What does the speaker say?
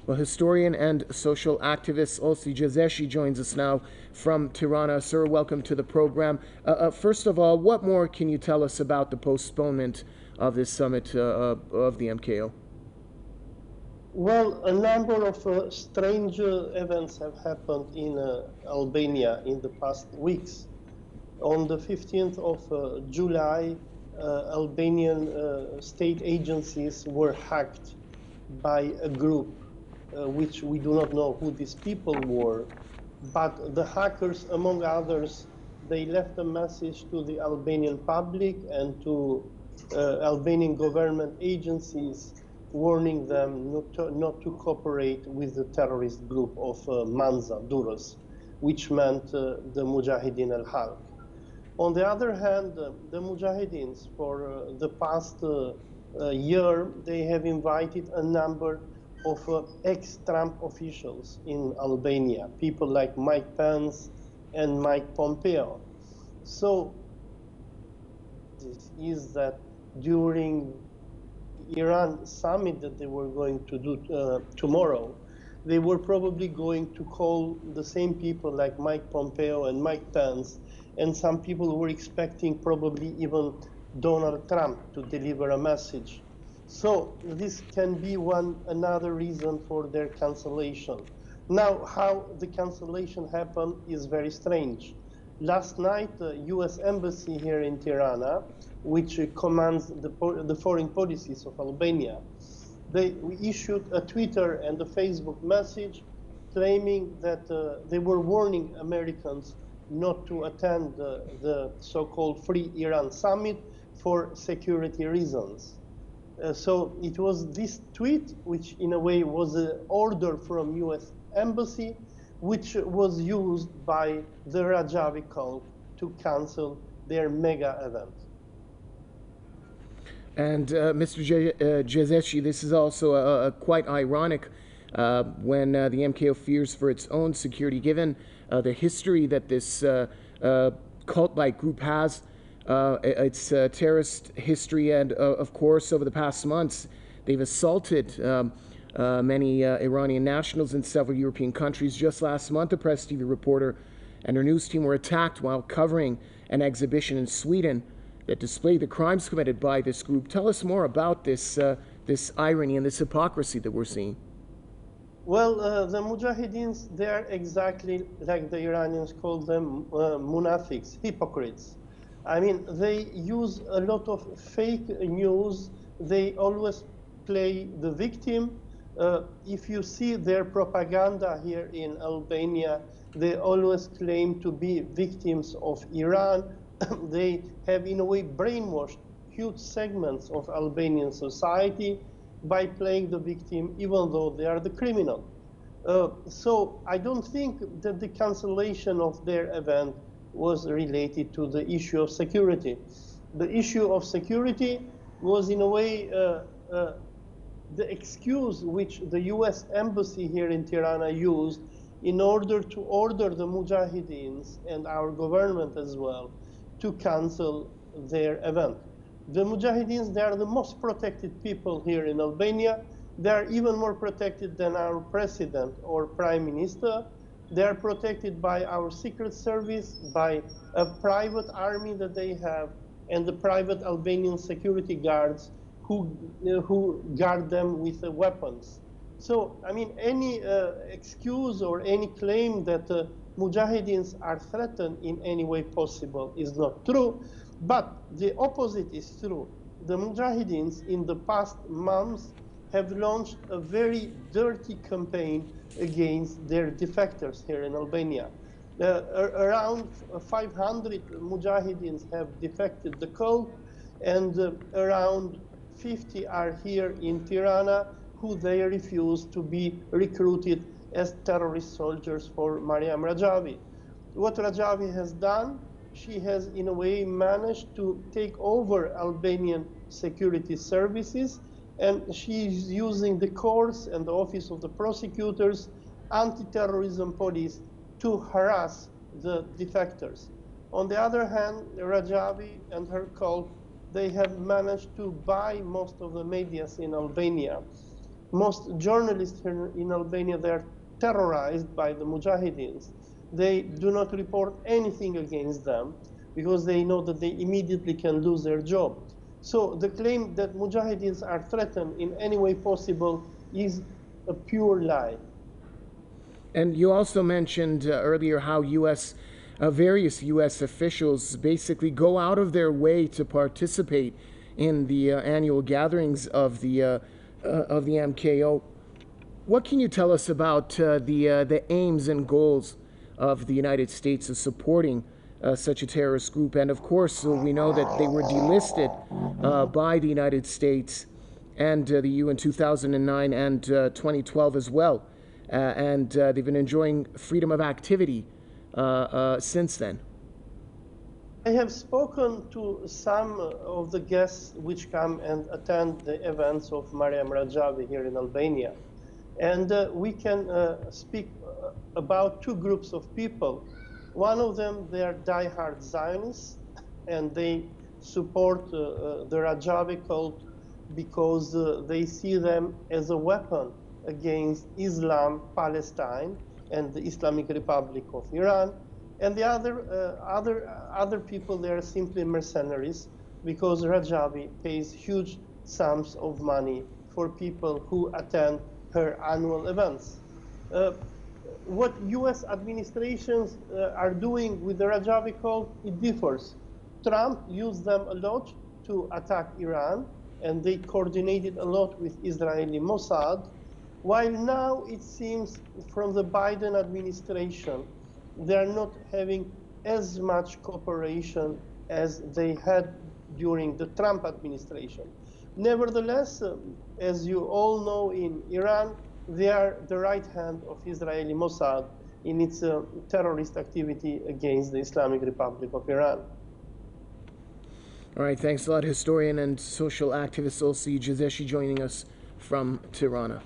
Well, historian and social activist shpjegoj joins us now from Tirana. Sir, welcome to the program. First of all, what more can you tell us about the postponement of this summit of the MKO? Well, a number of strange events have happened in Albania in the past weeks. On the 15th of July, Albanian state agencies were hacked by a group which we do not know who these people were, but the hackers, among others, they left a message to the Albanian public and to Albanian government agencies warning them not to cooperate with the terrorist group of Manzes, which meant the Mujahideen al-Halq. On the other hand, the Mujahideens, for the past year, they have invited a number of ex-Trump officials in Albania, people like Mike Pence and Mike Pompeo. So this is that during Iran summit that they were going to do tomorrow, they were probably going to call the same people like Mike Pompeo and Mike Pence, and some people were expecting probably even Donald Trump to deliver a message. So this can be another reason for their cancellation. Now, how the cancellation happened is very strange. Last night, the U.S. Embassy here in Tirana, which commands the foreign policies of Albania, we issued a Twitter and a Facebook message claiming that they were warning Americans not to attend the so-called Free Iran Summit for security reasons. So it was this tweet, which in a way was an order from U.S. Embassy, which was used by the Rajavi cult to cancel their mega event. And Mr. Shpjegoj, this is also quite ironic when the MKO fears for its own security, given the history that this cult-like group has, its terrorist history, and of course, over the past months, they've assaulted many Iranian nationals in several European countries. Just last month, a Press TV reporter and her news team were attacked while covering an exhibition in Sweden that displayed the crimes committed by this group. Tell us more about this irony and this hypocrisy that we're seeing. Well, the Mujahideens, they are exactly like the Iranians call them munafiqs, hypocrites. I mean, they use a lot of fake news. They always play the victim. If you see their propaganda here in Albania, they always claim to be victims of Iran. They have, in a way, brainwashed huge segments of Albanian society by playing the victim, even though they are the criminal. So I don't think that the cancellation of their event was related to the issue of security. The issue of security was, in a way, the excuse which the U.S. Embassy here in Tirana used in order to order the Mujahideens and our government as well to cancel their event. The Mujahideens, they are the most protected people here in Albania. They are even more protected than our president or prime minister. They are protected by our secret service, by a private army that they have, and the private Albanian security guards who guard them with weapons. So, I mean, any excuse or any claim that Mujahideens are threatened in any way possible is not true, but the opposite is true. The Mujahideens in the past months have launched a very dirty campaign against their defectors here in Albania. Around 500 Mujahideens have defected the cult, and around 50 are here in Tirana who they refuse to be recruited as terrorist soldiers for Marjam Rajavi. What Rajavi has done, she has in a way managed to take over Albanian security services, and she is using the courts and the office of the prosecutors, anti-terrorism police, to harass the defectors. On the other hand, Rajavi and her cult, they have managed to buy most of the medias in Albania. most journalists here in Albania, they are terrorized by the Mujahideens. They do not report anything against them because they know that they immediately can lose their job. So the claim that Mujahideens are threatened in any way possible is a pure lie. And you also mentioned earlier how various U.S. officials basically go out of their way to participate in the annual gatherings of the MKO. What can you tell us about the aims and goals of the United States of supporting such a terrorist group? And of course, we know that they were delisted by the United States and the EU in 2009 and 2012 as well. And they've been enjoying freedom of activity since then. I have spoken to some of the guests which come and attend the events of Marjam Rajavi here in Albania. And we can speak about two groups of people. One of them, they are diehard Zionists, and they support the Rajavi cult because they see them as a weapon against Islam, Palestine, and the Islamic Republic of Iran. And the other people, they are simply mercenaries because Rajavi pays huge sums of money for people who attend her annual events. What US administrations are doing with the Rajavi cult, it differs. Trump used them a lot to attack Iran, and they coordinated a lot with Israeli Mossad, while now it seems from the Biden administration, they are not having as much cooperation as they had during the Trump administration. Nevertheless, as you all know, in Iran, they are the right hand of Israeli Mossad in its terrorist activity against the Islamic Republic of Iran. All right, thanks a lot, historian and social activist Olsi Jezeshi, joining us from Tirana.